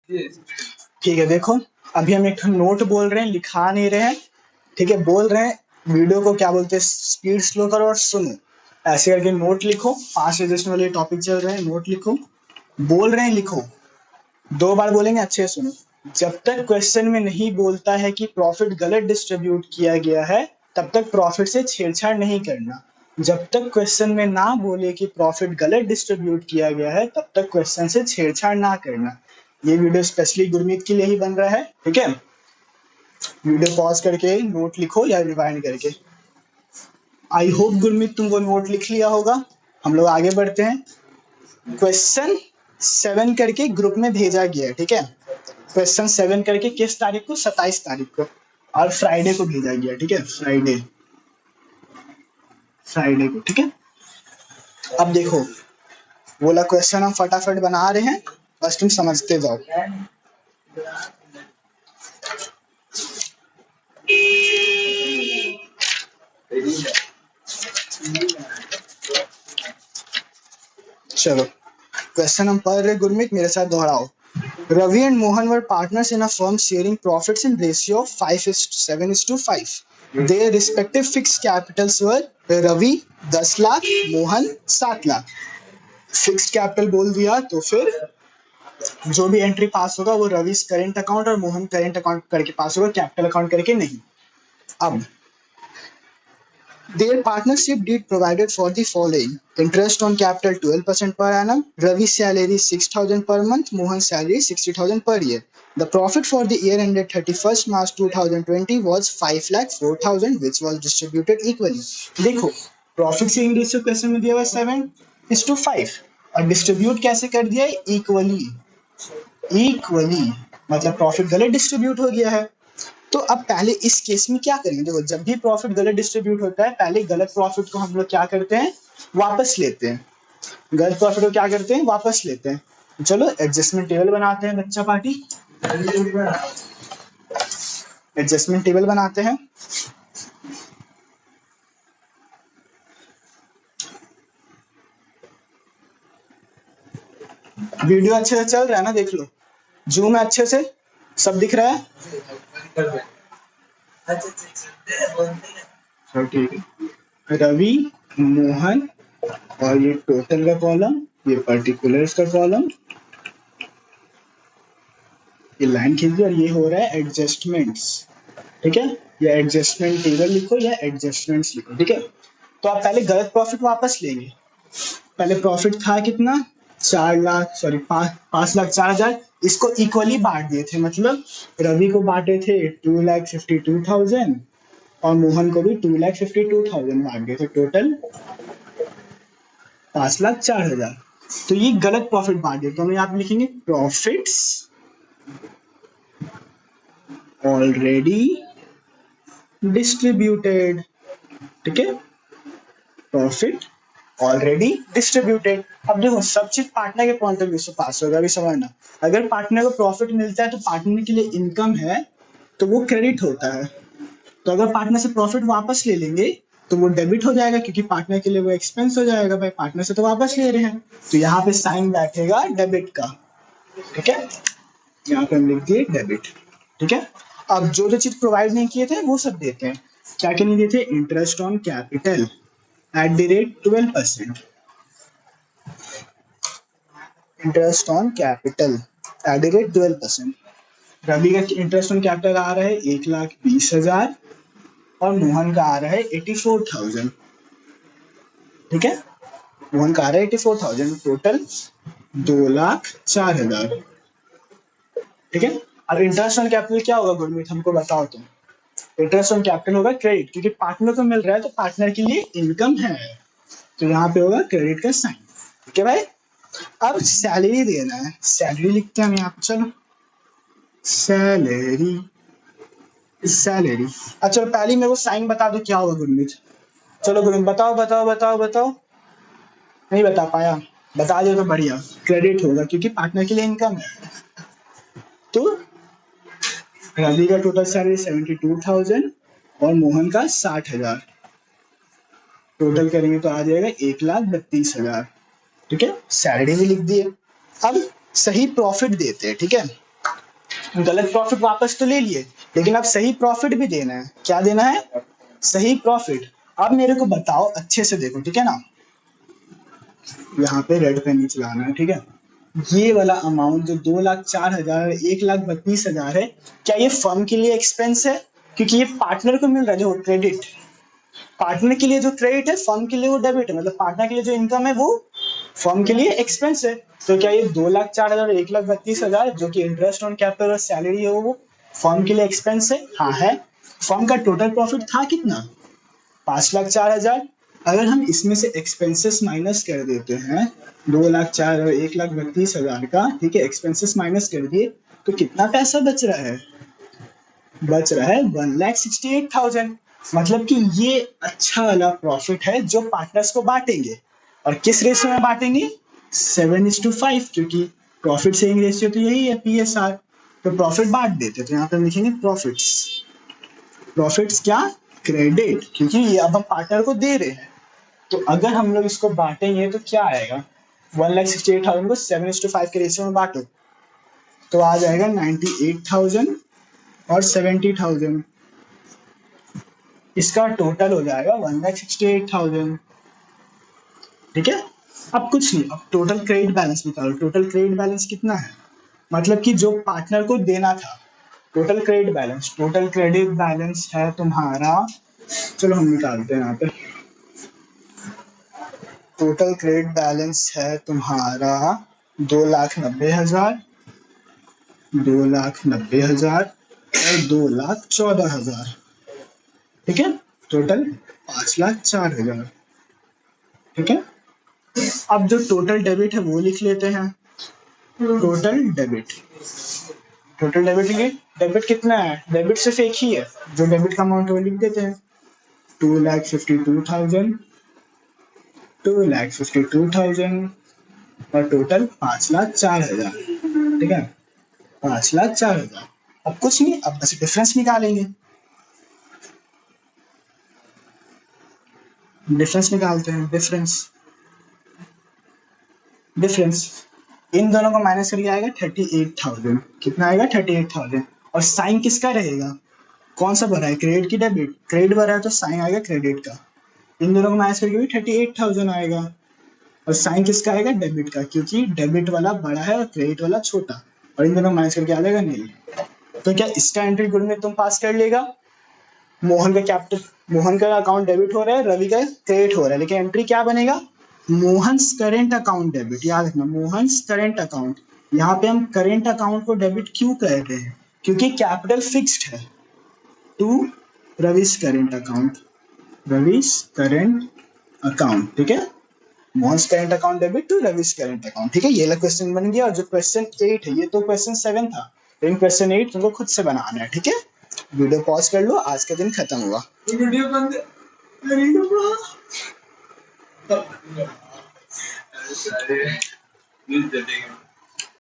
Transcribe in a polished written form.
ठीक है, देखो अभी हम एक नोट बोल रहे हैं, लिखा नहीं रहे हैं, ठीक है, बोल रहे हैं वीडियो को क्या बोलते हैं, स्पीड स्लो करो और सुनो, ऐसे करके नोट लिखो। 5 रजिस्टर वाले टॉपिक चल रहे हैं, नोट लिखो, बोल रहे हैं लिखो, 2 बार बोलेंगे, अच्छे से सुनो। जब तक क्वेश्चन में नहीं बोलता है कि प्रॉफिट गलत डिस्ट्रीब्यूट किया गया है, तब तक प्रॉफिट से छेड़छाड़ नहीं करना। जब तक क्वेश्चन में ना बोले कि प्रॉफिट गलत डिस्ट्रीब्यूट किया गया है, तब तक क्वेश्चन से छेड़छाड़ ना करना। ये वीडियो स्पेशली गुरमीत के लिए ही बन रहा है, ठीक है। वीडियो पॉज करके नोट लिखो या रिवाइंड करके। आई होप गुरमीत तुमको नोट लिख लिया होगा। हम लोग आगे बढ़ते हैं। क्वेश्चन 7 करके ग्रुप में भेजा गया है, ठीक है। क्वेश्चन 7 करके किस तारीख को, 27 तारीख को, और फ्राइडे को भेजा गया, ठीक है, फ्राइडे को, ठीक है। अब देखो बोला क्वेश्चन हम फटाफट बना रहे हैं, बस तुम समझते जाओ। चलो क्वेश्चन हम पढ़ रहे, गुरमीत मेरे साथ दोहराओ। Ravi and Mohan were partners in a firm sharing profits in ratio of 5:7:5. Their respective fixed capitals were Ravi 10 lakh, Mohan 7 lakh. Fixed capital बोल दिया तो फिर जो भी एंट्री पास होगा वो रवि करेंट अकाउंट और मोहन करेंट अकाउंट करके पास होगा, कैपिटल अकाउंट करके नहीं। अब their partnership deed provided for the following: interest on capital 12% per annum, Ravi's salary 6,000 per month, Mohan's salary 60,000 per year. The profit for the year ended 31st March 2020 was 5,04,000, which was distributed equally. देखो profit sharing ratio question में दिया हुआ 7:5 और distribute कैसे कर दिया है, equally, मतलब प्रॉफिट गलत डिस्ट्रीब्यूट हो गया है। तो अब पहले इस केस में क्या करेंगे, देखो जब भी प्रॉफिट गलत डिस्ट्रीब्यूट होता है, पहले गलत प्रॉफिट को हम लोग क्या करते हैं, वापस लेते हैं। गलत प्रॉफिट को क्या करते हैं, वापस लेते हैं। चलो एडजस्टमेंट टेबल बनाते हैं बच्चा पार्टी, एडजस्टमेंट टेबल बनाते हैं। वीडियो अच्छे से चल रहा है ना, देख लो, जूम है अच्छे से, सब दिख रहा है। ठीक है, रवि, मोहन, और ये टोटल का कॉलम, ये पर्टिकुलर्स का कॉलम, ये लाइन खींच दो, और ये हो रहा है एडजस्टमेंट्स, ठीक है। या एडजस्टमेंट टेबल लिखो या एडजस्टमेंट्स लिखो, ठीक है। तो आप पहले गलत प्रॉफिट वापस लेंगे। पहले प्रॉफिट था कितना, 5,04,000, इसको इक्वली बांट दिए थे, मतलब रवि को बांटे थे 2,52,000 और मोहन को भी 2,52,000 बांट दिए थे, टोटल 5,04,000। तो ये गलत प्रॉफिट बांट दिए, तो हम यहाँ पे लिखेंगे प्रॉफिट्स ऑलरेडी डिस्ट्रीब्यूटेड, ठीक है, प्रॉफिट ऑलरेडी डिस्ट्रीब्यूटेड। अब देखो सब चीज पार्टनर के पॉइंट ऑफ व्यू से पास होगा, अभी समझना। अगर पार्टनर को प्रॉफिट मिलता है तो पार्टनर के लिए इनकम है, तो वो क्रेडिट होता है। तो अगर पार्टनर से प्रॉफिट वापस ले लेंगे तो वो डेबिट हो जाएगा, क्योंकि पार्टनर के लिए वो एक्सपेंस हो जाएगा, भाई पार्टनर से तो वापस ले रहे हैं, तो यहाँ पे साइन बैठेगा डेबिट का, ठीक है, यहाँ पे हम लिख दिए डेबिट, ठीक है। अब जो जो चीज प्रोवाइड नहीं किए थे वो सब देते हैं। क्या क्या नहीं दिए थे, interest on capital at the rate 12%, interest on capital at the rate 12%। Ravi का इंटरेस्ट ऑन कैपिटल आ रहा है 1,20,000 और मोहन का आ रहा है 84,000, ठीक है, मोहन का आ रहा है 84,000, टोटल 2,04,000, ठीक है। अब इंटरेस्ट ऑन कैपिटल क्या होगा गुरमीत, हमको बताओ तुम। इंटरेस्ट ऑन कैपिटल होगा क्रेडिट, क्योंकि पार्टनर को मिल रहा है तो पार्टनर के लिए इनकम है, तो यहाँ पे होगा क्रेडिट का साइन, ठीक है भाई। अब सैलरी देना है, सैलरी लिखते हैं हम यहाँ पे, चलो सैलरी। अच्छा पहले मेरे को साइन बता दो क्या होगा गुरमीत, चलो गुरमीत बताओ। नहीं बता पाया, बता दो तो बढ़िया, क्रेडिट होगा क्योंकि पार्टनर के लिए इनकम है। तो रवि का टोटल सैलरी 72,000 और मोहन का 60,000, टोटल करेंगे तो आ जाएगा 1,32,000, ठीक है, सैलरी भी लिख दिए। अब सही प्रॉफिट देते हैं, ठीक है, गलत प्रॉफिट वापस तो ले लिए, लेकिन अब सही प्रॉफिट भी देना है। क्या देना है? सही प्रॉफिट। अब मेरे को बताओ, अच्छे से देखो, ठीक है ना, यहाँ पे रेड पेन नहीं चलाना है, ठीक है। ये वाला अमाउंट जो 2,04,000 1,32,000 है, क्या ये फर्म के लिए एक्सपेंस है? क्योंकि ये पार्टनर को मिल रहा है जो क्रेडिट, पार्टनर के लिए जो क्रेडिट है फर्म के लिए वो डेबिट है, मतलब पार्टनर के लिए जो इनकम है वो फर्म के लिए एक्सपेंस है। तो क्या ये 2,04,000 1,32,000 जो कि इंटरेस्ट ऑन कैपिटल और सैलरी है वो फर्म के लिए एक्सपेंस है? हाँ है। फर्म का टोटल प्रॉफिट था कितना? 5,04,000। अगर हम इसमें से एक्सपेंसेस माइनस कर देते हैं, 2,04,000 और 1,32,000 का, ठीक है, एक्सपेंसेस माइनस कर दिए तो कितना पैसा बच रहा है? बच रहा है 1,68,000। मतलब कि ये अच्छा वाला प्रॉफिट है जो पार्टनर्स को बांटेंगे। और किस रेशियो में बांटेंगे? 7:5, क्योंकि प्रॉफिट शेयरिंग रेशियो तो यही है, PSR। तो प्रॉफिट बांट देते, तो यहाँ पे हम लिखेंगे प्रॉफिट्स। प्रॉफिट्स क्या? क्रेडिट, क्योंकि ये अब हम पार्टनर को दे रहे हैं। तो अगर हम लोग इसको बांटेंगे तो क्या आएगा? 1,68,000 को 7:5 के रेशियो में बांटो तो आ जाएगा 98,000 और 70,000। इसका टोटल हो जाएगा 1,68,000, ठीक है। अब कुछ नहीं, अब टोटल क्रेडिट बैलेंस निकालो। टोटल क्रेडिट बैलेंस कितना है? मतलब कि जो पार्टनर को देना था, total credit balance. Total credit balance है तुम्हारा, चलो हम निकालते हैं यहाँ पे। टोटल क्रेडिट बैलेंस है तुम्हारा 2,90,000, 2,90,000 और 2,14,000, ठीक है। टोटल 5,04,000, ठीक है। अब जो टोटल डेबिट है वो लिख लेते हैं। टोटल डेबिट, टोटल डेबिट लिखे। डेबिट कितना है? डेबिट सिर्फ एक ही है, जो डेबिट का अमाउंट वो लिख देते हैं। 2,52,000, 2,52,000 और टोटल 5,04,000, ठीक है, 5,04,000। अब कुछ नहीं, अब बस डिफरेंस निकालेंगे। डिफरेंस निकालते हैं। डिफरेंस, डिफरेंस इन दोनों को माइनस करके आएगा 38,000। कितना आएगा? 38,000। और साइन किसका रहेगा? कौन सा भरा है? क्रेडिट की डेबिट? क्रेडिट भरा है तो साइन आएगा क्रेडिट का। इन दोनों को माइनस करके भी 38,000 आएगा। और साइन किसका आएगा? डेबिट का, क्योंकि डेबिट वाला बड़ा है और क्रेडिट वाला छोटा। और इन दोनों को माइनस करके आ जाएगा नहीं। तो क्या इसका एंट्री गुड में तुम पास कर लेगा? मोहन का कैपिटल, मोहन का अकाउंट डेबिट हो रहा है, रवि का क्रेडिट हो रहा है, लेकिन एंट्री क्या बनेगा? Mohan's current account debit. याद रखना, मोहन्स करेंट अकाउंट। यहाँ पे हम करेंट अकाउंट को डेबिट क्यों कर रहे हैं? क्योंकि कैपिटल फिक्स्ड है। To Ravi's current account, Ravi's current account, ठीक है। Mohan's current account debit to Ravi's current account, ठीक है। ये वाला क्वेश्चन बन गया। और जो क्वेश्चन 8 है, ये तो क्वेश्चन 7 था, लेकिन क्वेश्चन 8 तुमको खुद से बनाना है, ठीक है। वीडियो पॉज कर लो, आज का दिन खत्म हुआ। वीडियो बंद, वीडियो